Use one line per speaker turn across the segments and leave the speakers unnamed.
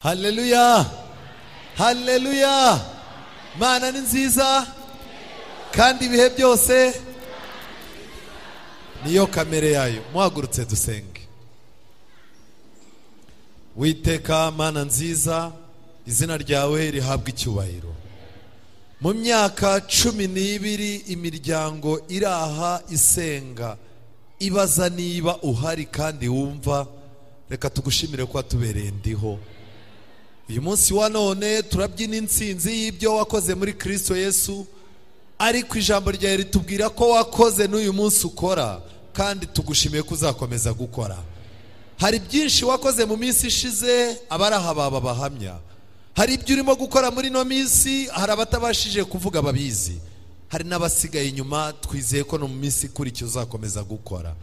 Haleluya, haleluya. Mana ni nziza kandi ibihe byose niyo kamere yayo. Muhagurutse dusenge. Witeka Mana nziza, izina ryawe rihabwa icyubahiro. Mu myaka 12 imiryango iraha isenga ibaza niba uhari kandi wumva. Reka tugushimire ko watubereye ndiho. Uyu munsi wa none turabyina intsinzi y'ibyo wakoze muri Kristo Yesu, ariko ijambo ryawe ritubwira ko wakoze n'uyu munsi ukora, kandi tugushimiye ko uzakomeza gukora. Hari byinshi wakoze mu minsi ishize, abaraha baba bahamya. Hari ibyo urimo gukora muri no minsi, hari abatabashije kuvuga babizi. Hari n'abasigaye inyuma, twizeye ko no mu minsi ikurikira uzakomeza gukora.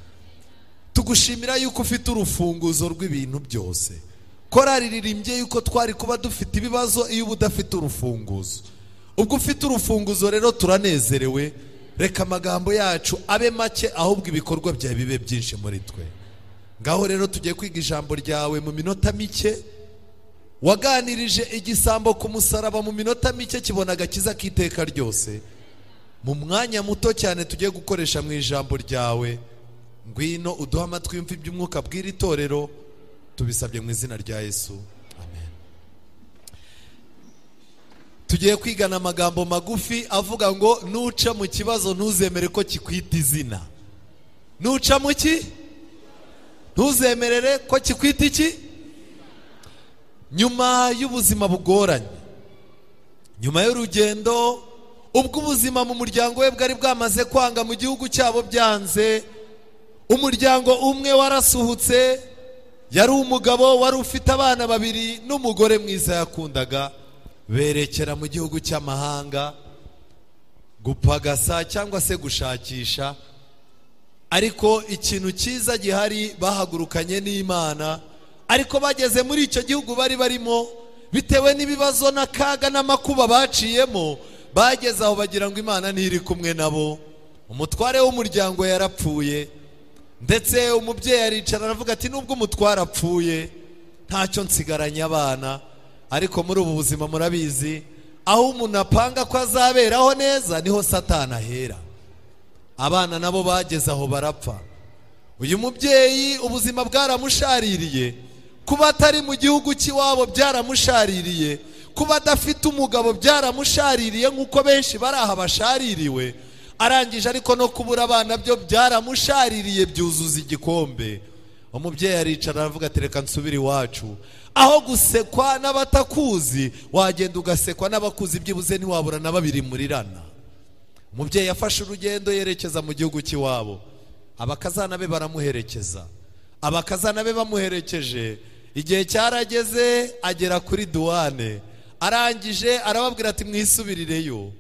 Tugushimira yuko ufite urufunguzo rw'ibintu byose. Korari ririmbye yuko twari kuba dufite ibibazo iyo udafite urufunguzo. Ubwo ufite urufunguzo rero turanezerewe. Reka amagambo yacu abe make, ahubwo ibikorwa byawe bibe byinshi muri twe. Ngaho rero tugiye kwiga ijambo ryawe mu minota mike. Waganirije igisambo ku musaraba mu minota mike kibona agakiza k'iteka ryose. Mu mwanya muto cyane tugiye gukoresha mu ijambo ryawe, ngwino uduha amatwi yumva iby'umwuka bw'iri torero. Tubisabye mu izina rya Yesu, amen. Tugiye kwigana amagambo magufi avuga ngo nuca mu kibazo ntuzemere ko kikwita izina. Nuca mu ki? Ntuzemerere ko kikwita iki? Nyuma y'ubuzima bugoranye, nyuma y'urugendo, ubwo ubuzima mu muryango we bwari bwamaze kwanga, mu gihugu cyabo byanze, umuryango umwe warasuhutse. Yari umugabo wari ufite abana 2 n'umugore mwiza yakundaga, berekera mu gihugu cy'amahanga gupagasa cyangwa se gushakisha. Ariko ikintu cyiza gihari, bahagurukanye n'Imana. Ariko bageze muri icyo gihugu bari barimo, bitewe n'ibibazo n'akaga n'amakuba baciyemo, bageze aho bagira ngo Imana ntiri kumwe nabo. Umutware w'umuryango yarapfuye, ndetse umubyeyi aricara aravuga ati nubwo umutware apfuye ntacyo nsigaranye abana. Ariko muri ubu buzima murabizi, aho umuntu apanga ko azaberaho neza niho Satani ahera. Abana nabo bageze aho barapfa. Uyu mubyeyi ubuzima bwaramushaririye, kuba atari mu gihugu cy'iwabo byaramushaririye, kuba adafite umugabo byaramushaririye nk'uko benshi bari aha bashaririwe. Arangije ariko no kubura abana byo byaramushaririye byuzuza igikombe. Umubyeyi aricara aravuga ati reka nsubire iwacu. Aho gusekwa n'abatakuzi, wagenda ugasekwa n'abakuzi, byibuze ntiwabura na 2 murirana. Umubyeyi yafashe urugendo yerekeza mu gihugu cy'iwabo. Abakazana be baramuherekeza. Abakazana be bamuherekeje, igihe cyarageze agera kuri duwane. Arangije arababwira ati mwisubirireyo.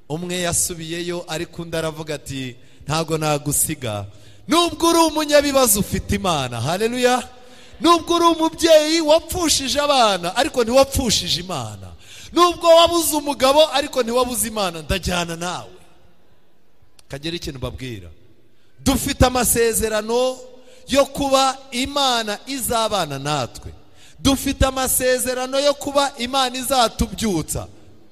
Umwe yasubiyeyo, ariko undi aravuga ati ntago nagusiga. Nubwo uri umunyabibazo ufite Imana. Haleluya. Nubwo uri umubyeyi wapfushije abana, ariko ntiwapfushije Imana. Nubwo wabuze umugabo, ariko ntiwabuze Imana. Ndajyana nawe. Kagera ikintu babwira, dufite amasezerano yo kuba Imana izabana natwe. Dufite amasezerano yo kuba Imana izatubyutsa.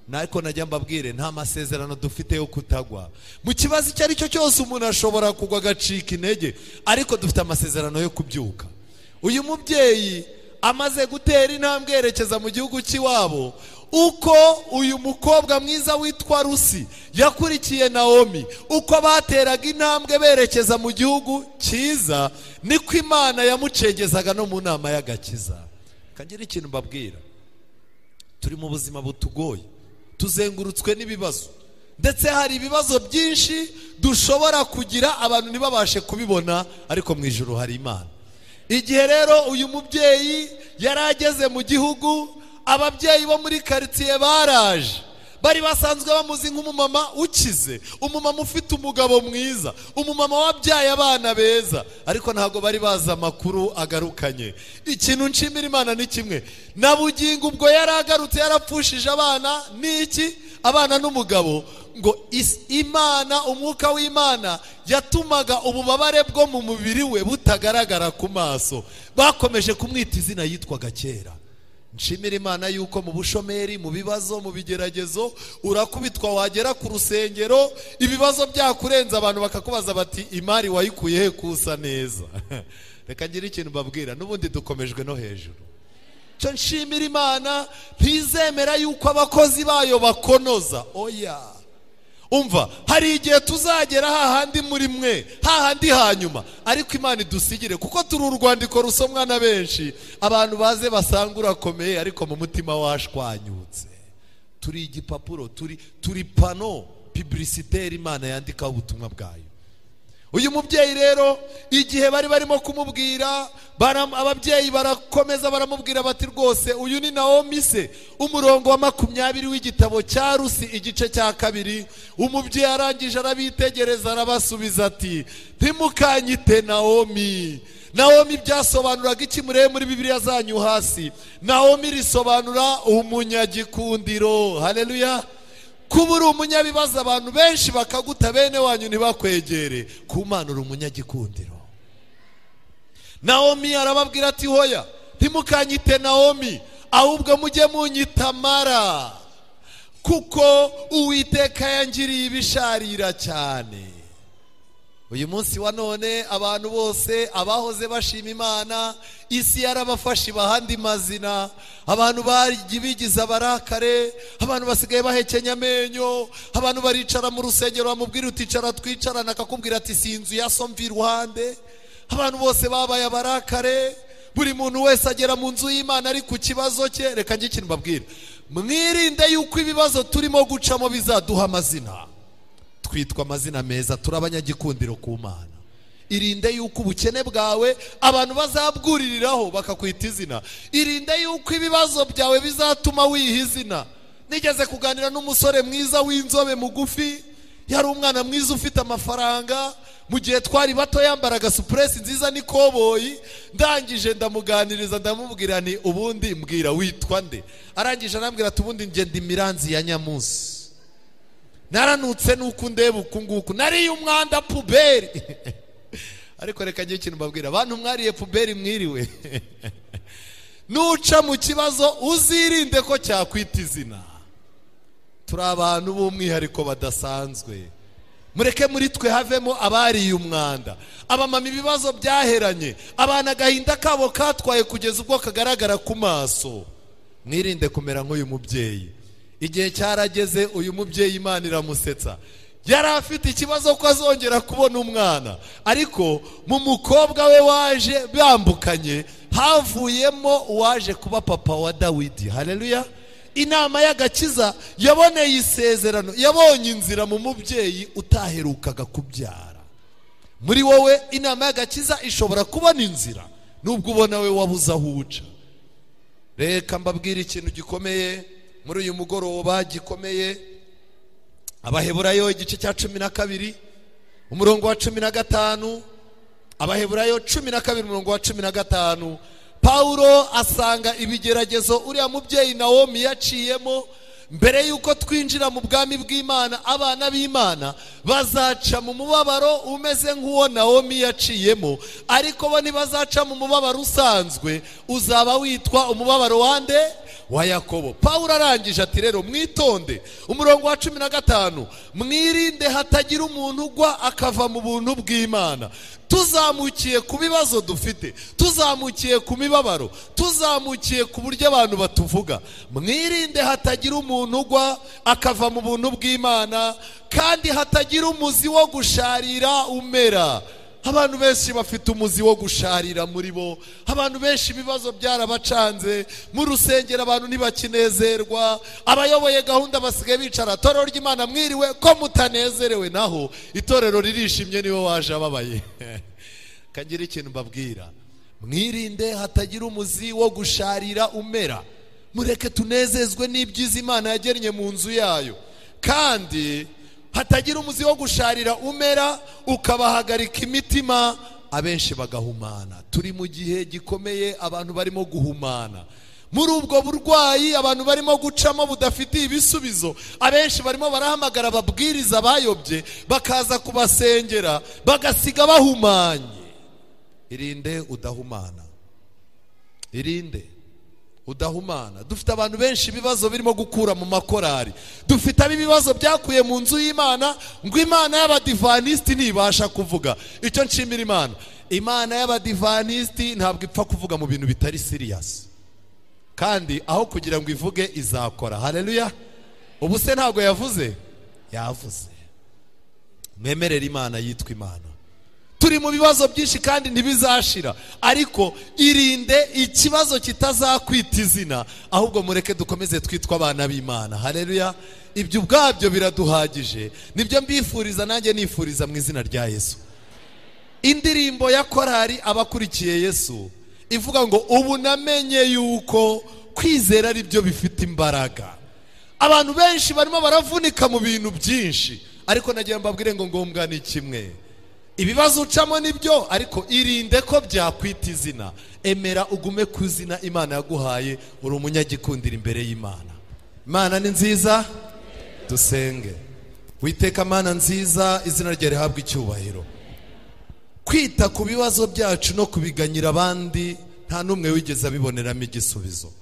Nariko najya mbabwire, nta masezerano dufite yo kutagwa. Mu kibazo icyo ari cyo cyose umuntu ashobora kugwa agacika intege, ariko dufite amasezerano yo kubyuka. Uyu mubyeyi amaze gutera intambwe yerekeza mu gihugu cy'iwabo, uko uyu mukobwa mwiza witwa Rusi yakurikiye Naomi, uko bateraga intambwe berekeza mu gihugu cyiza, niko Imana yamucegezaga no mu nama y'agakiza. Kagira ikintu mbabwira, turi mu buzima butugoye, tuzengurutswe n'ibibazo, ndetse hari ibibazo byinshi dushobora kugira abantu ntibabashe kubibona, ariko mu ijuru hari Imana. Igihe rero uyu mubyeyi yarageze mu gihugu, ababyeyi bo muri quartier baraje. Bari basanzwe bamuzi nk'umumama ukize, umumama ufite umugabo mwiza, umumama wabyaye abana beza, ariko ntago bari baza amakuru agarukanye. Ikintu nshimira Imana ni kimwe, na bugingo ubwo yaragarutse yarapfushije abana n'iki, abana n'umugabo, ngo Imana, umwuka w'Imana yatumaga ububabare bwo mu mubiri we butagaragara ku maso. Bakomeje kumwita izina yitwaga kera. nshimira Imana yuko mu bushomeri, mu bibazo, mu bigeragezo urakubitwa wagera ku rusengero ibibazo byakurenza abantu bakakubaza bati imari wayikuye he kusa neza. Reka ngira ikintu babwira, n'ubundi dukomejwe no hejuru. Cyo nshimira Imana ntizemera yuko abakozi bayo bakonoza. Oya, umva, hari igihe tuzagera hahandi muri mwe, hahandi hanyuma, ariko Imana idusigire, kuko turi urwandiko rusomwa na benshi, abantu baze basanga urakomeye ariko mu mutima washwanyutse. Turi igipapuro, turi pano publicitaire Imana yandikaho ubutumwa bwayo. Uyu mubyeyi rero igihe bari barimo kumubwira, ababyeyi barakomeza baramubwira bati rwose uyu ni Naomi se. Umurongo wa 20 w'igitabo cya Rusi igice cya 2, umubyeyi arangije arabitegereza arabasubiza ati ntimukanyite Naomi. Naomi byasobanuraga iki murebe muri Bibiliya zanyu hasi? Naomi risobanura umunyagikundiro. Haleluya. Kuba uri umunyabibazo abantu benshi bakaguta, bene wanyu ntibakwegere, ku Mana uri umunyagikundiro. Naomi arababwira ati hoya ntimukanyite Naomi, ahubwo mujye munyita Mara, kuko Uwiteka yangiriye ibisharira cyane. Uyu munsi wa none abantu bose abahoze bashima Imana, isi yarabafashe bahandi mazina, abantu bigize abarakare, abantu basigaye bahekenya amenyo, abantu baricara mu rusengero bamubwira uti icara twicarana akakubwira ati si inzu ya so mvi iruhande. Abantu bose babaye abarakare, buri muntu wese agera mu nzu y'Imana ari ku kibazo cye. Reka njye ikintu mbabwira, mwirinde yuko ibibazo turimo gucamo bizaduha amazina. Twitwa amazina meza, turabanyagikundiro ku Mana. Irinde yuko ubukene bwawe abantu bazabwuririraho bakakwita izina. Irinde yuko ibibazo byawe bizatuma wiha izina. Nigeze kuganira n'umusore mwiza w'inzobe mugufi, yari umwana mwiza ufite amafaranga, mu gihe twari bato yambaraga supuresi nziza n'ikoboyi. Ndangije ndamuganiriza ndamubwira ni ubundi mbwira witwa nde? Arangije arambwira ati ubundi nge ndi Miranzi ya Nyamunsi, naranutse nuko ndeba uku nguku, nariye umwanda puberi. Ariko reka ngiye ikintu mbabwira, abantu mwariye puberi mwiriwe. Nuca mu kibazo uzirinde ko cyakwita izina. Turi abantu b'umwihariko badasanzwe. Mureke muri twe havemo abariye umwanda, abamama ibibazo byaheranye, abana agahinda kabo katwaye kugeza ubwo kagaragara ku maso. Mwirinde kumera nk'uyu mubyeyi. Igihe cyarageze uyu mubyeyi Imana iramusetsa. Yari afite ikibazo ko azongera kubona umwana, ariko mu mukobwa we waje bambukanye havuyemo uwaje kuba papa wa Dawidi. Haleluya. Inama y'agakiza yaboneye isezerano, yabonye inzira mu mubyeyi utaherukaga kubyara. Muri wowe inama y'agakiza ishobora kubona inzira nubwo ubona we wabuze aho uca. Reka mbabwire ikintu gikomeye muri uyu mugoroba gikomeye. Abaheburayo igice cya 12 umurongo wa 15. Abaheburayo 12 umurongo wa 15. Paulo asanga ibigeragezo uriya mubyeyi Naomi yaciyemo. Mbere yuko twinjira mu bwami bw'Imana, abana b'Imana bazaca mu mubabaro umeze nk'uwo Naomi yaciyemo, ariko bo ntibazaca mu mubabaro usanzwe, uzaba witwa umubabaro wande wa Yakobo. Paulo arangije ati rero mwitonde, umurongo wa 15, mwirinde hatagira umuntu ugwa akava mu buntu bw'Imana. Tuzamukiye ku bibazo dufite, tuzamukiye ku mibabaro, tuzamukiye ku buryo abantu batuvuga. Mwirinde hatagira umuntu ugwa akava mu buntu bw'Imana, kandi hatagira umuzi wo gusharira umera. Abantu benshi bafite umuzi wo gusharira muri bo. Abantu benshi ibibazo byarabacanze, mu rusengero abantu ntibakinezerwa, abayoboye gahunda basigaye bicara. Itorero ry'Imana mwiriwe ko mutanezerewe, naho itorero ririshimye niwe waje ababaye. Kagira ikintu mbabwira, mwirinde hatagira umuzi wo gusharira umera. Mureke tunezezwe n'ibyiza Imana yagennye mu nzu yayo, kandi hatagira umuzi wo gusharira umera ukabahagarika imitima, abenshi bagahumana. Turi mu gihe gikomeye, abantu barimo guhumana. Muri ubwo burwayi abantu barimo gucamo budafitiye ibisubizo, abenshi barimo barahamagara ababwiriza bayobye bakaza kubasengera bagasiga bahumanye. Irinde udahumana, irinde. udahumana. Dufite abantu benshi ibibazo birimo gukura mu makorari, dufite ibibazo byakuye mu nzu y'Imana, ngo Imana y'abadivaniste ntibasha kuvuga. Icyo nshimira Imana, Imana y'abadivaniste ntabwo ipfa kuvuga mu bintu bitari serious, kandi aho kugira ngo ivuge izakora. Haleluya. Ubu se ntabwo yavuze? Yavuze. Mwemerera Imana yitwa Imana. Turi mu bibazo byinshi kandi ntibizashira, ariko irinde ikibazo kitazakwita izina, ahubwo mureke dukomeze twitwa abana b'Imana. Haleluya. Ibyo ubwabyo biraduhagije. Nibyo mbifuriza, nanjye nifuriza mu izina rya Yesu. Indirimbo ya korari abakurikiye Yesu ivuga ngo ubu namenye yuko kwizera ari byo bifite imbaraga. Abantu benshi barimo baravunika mu bintu byinshi, ariko nagiye mbabwire ngo ngombwa ni kimwe, ibibazo ucamo nibyo, ariko irinde ko byakwita izina. Emera ugume ku izina Imana yaguhaye, uri umunyagikundira imbere y'Imana. Imana ni nziza. Dusenge. Witeka Mana nziza, izina ryawe rihabwe icyubahiro. Kwita ku bibazo byacu no kubiganyira abandi, nta numwe wigeze abiboneramo igisubizo.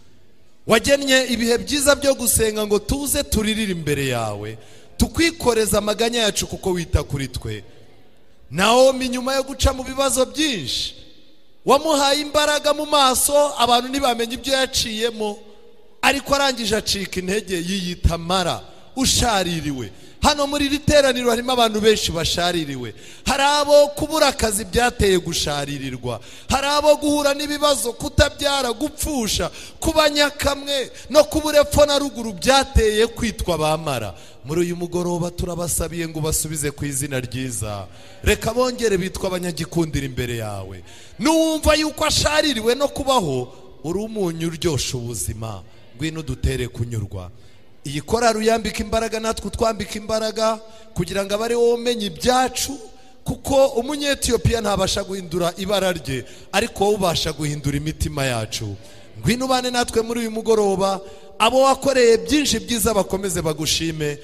Wagennye ibihe byiza byo gusenga ngo tuze turirire imbere yawe, tukwikoreza amaganya yacu kuko wita kuri twe. Naomi nyuma yo guca mu bibazo byinshi, wamuhaye imbaraga mu maso, abantu ntibamenye ibyo yaciyemo, ariko arangije acika intege, yiyita mara, ushaririwe. Hano muri iri teraniro harimo abantu benshi bashaririwe. Hari abo kubura akazi byateye gusharirirwa, hari abo guhura n'ibibazo, kutabyara, gupfusha, kuba nyakamwe no kubura epfo na ruguru byateye kwitwa bamara. Muri uyu mugoroba turabasabiye ngo basubize ku izina ryiza, reka bongere bitwa abanyagikundira imbere yawe. Numva yuko ashaririwe no kubaho, uri umunyu uryosha ubuzima, ngwino dutere kunyurwa. Iyi korari uyambika imbaraga, natwe twambika imbaraga, kugira ngo abari wowe umenye ibyacu, kuko umunyetiyopiya ntabasha guhindura ibara rye, ariko wowe ubasha guhindura imitima yacu. Ngwino ubane natwe muri uyu mugoroba, abo wakoreye byinshi byiza bakomeze bagushime.